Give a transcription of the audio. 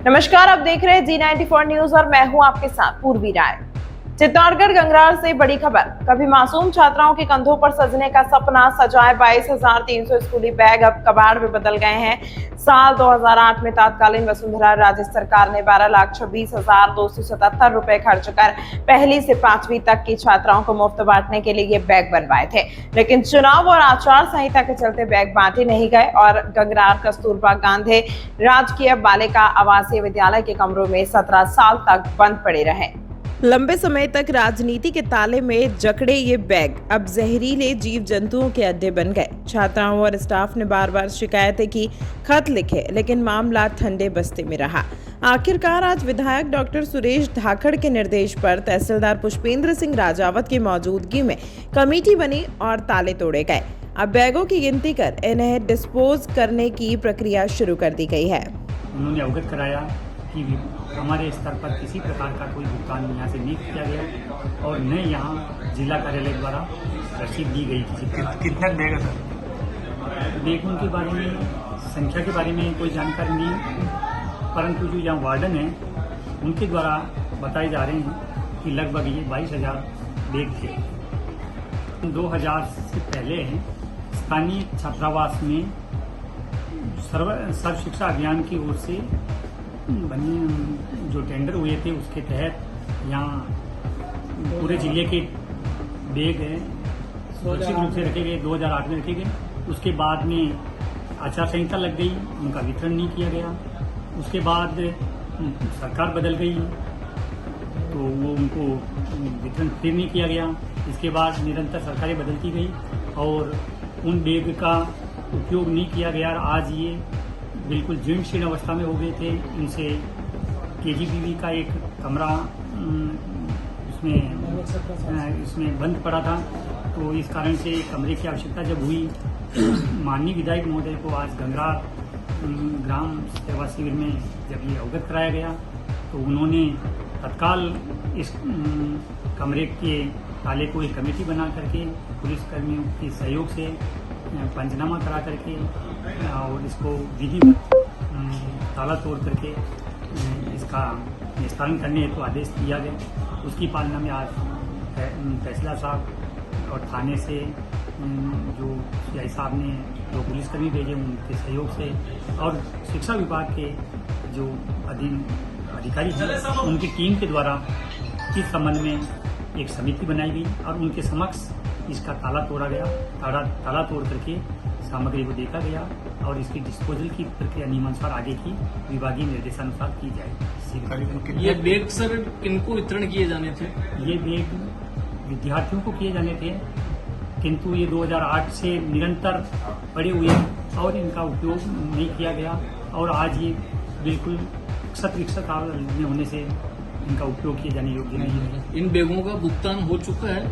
नमस्कार, आप देख रहे हैं G94 न्यूज और मैं हूं आपके साथ पूर्वी राय। चित्तौड़गढ़ गंगरार से बड़ी खबर। कभी मासूम छात्राओं के कंधों पर सजने का सपना सजाए 22,300 स्कूली बैग अब कबाड़ में बदल गए हैं। साल 2008 में तत्कालीन वसुंधरा राजे सरकार ने 12,26,277 रुपए खर्च कर पहली से 5वीं तक की छात्राओं को मुफ्त बांटने के लिए ये बैग बनवाए थे, लेकिन चुनाव और आचार संहिता के चलते बैग बांटे नहीं गए और गंगरार कस्तूरबा गांधी राजकीय बालिका आवासीय विद्यालय के कमरों में 17 साल तक बंद पड़े रहे। लंबे समय तक राजनीति के ताले में जकड़े ये बैग अब जहरीले जीव जंतुओं के अड्डे बन गए। छात्राओं और स्टाफ ने बार बार शिकायतें की, खत लिखे, लेकिन मामला ठंडे बस्ते में रहा। आखिरकार आज विधायक डॉक्टर सुरेश धाकड़ के निर्देश पर तहसीलदार पुष्पेंद्र सिंह राजावत की मौजूदगी में कमेटी बनी और ताले तोड़े गए। अब बैगों की गिनती कर इन्हें डिस्पोज करने की प्रक्रिया शुरू कर दी गई है। उन्होंने अवगत कराया कि हमारे स्तर पर किसी प्रकार का कोई भुगतान यहाँ से नहीं किया गया और न यहाँ जिला कार्यालय द्वारा रसीद दी गई किसी प्रकार। कितना बैग है सर? बैगों के बारे में, संख्या के बारे में कोई जानकारी नहीं, परंतु जो यहाँ वार्डन है उनके द्वारा बताए जा रहे हैं कि लगभग ये 22,000 बैग थे। 2000 से पहले स्थानीय छात्रावास में सर्व शिक्षा अभियान की ओर से बनी जो टेंडर हुए थे उसके तहत यहाँ पूरे जिले के बैग सुरक्षित रूप से रखे गए। 2008 में रखे गए। उसके बाद में आचार संहिता लग गई, उनका वितरण नहीं किया गया। उसके बाद सरकार बदल गई तो वो उनको वितरण फिर नहीं किया गया। इसके बाद निरंतर सरकारें बदलती गई और उन बैग का उपयोग नहीं किया गया। आज ये बिल्कुल जीर्ण शीर्ण अवस्था में हो गए थे। इनसे केजीबीवी का एक कमरा इसमें बंद पड़ा था, तो इस कारण से कमरे की आवश्यकता जब हुई, माननीय विधायक महोदय को आज गंगरार ग्राम सेवा शिविर में जब ये अवगत कराया गया तो उन्होंने तत्काल इस कमरे के ताले को एक कमेटी बना करके पुलिसकर्मियों के सहयोग से पंचनामा करा करके और इसको विधिवत ताला तोड़ करके इसका निस्तारण करने हेतु आदेश दिया गया। उसकी पालना में आज तहसीलदार साहब और थाने से जो सीआई साहब ने जो पुलिसकर्मी भेजे उनके सहयोग से और शिक्षा विभाग के जो अधीन अधिकारी हैं उनकी टीम के द्वारा इस संबंध में एक समिति बनाई गई और उनके समक्ष इसका ताला तोड़ा गया। ताला तोड़ करके सामग्री को देखा गया और इसकी डिस्पोजल की प्रक्रिया नियमानुसार आगे की विभागीय निर्देशानुसार की जाएगी। ये बैग सर किनको वितरण किए जाने थे? ये बैग विद्यार्थियों को किए जाने थे, किंतु ये 2008 से निरंतर पड़े हुए और इनका उपयोग नहीं किया गया और आज ये बिल्कुल क्षत विक्षत होने से इनका उपयोग किए जाने योग्य नहीं है। इन बैगों का भुगतान हो चुका है?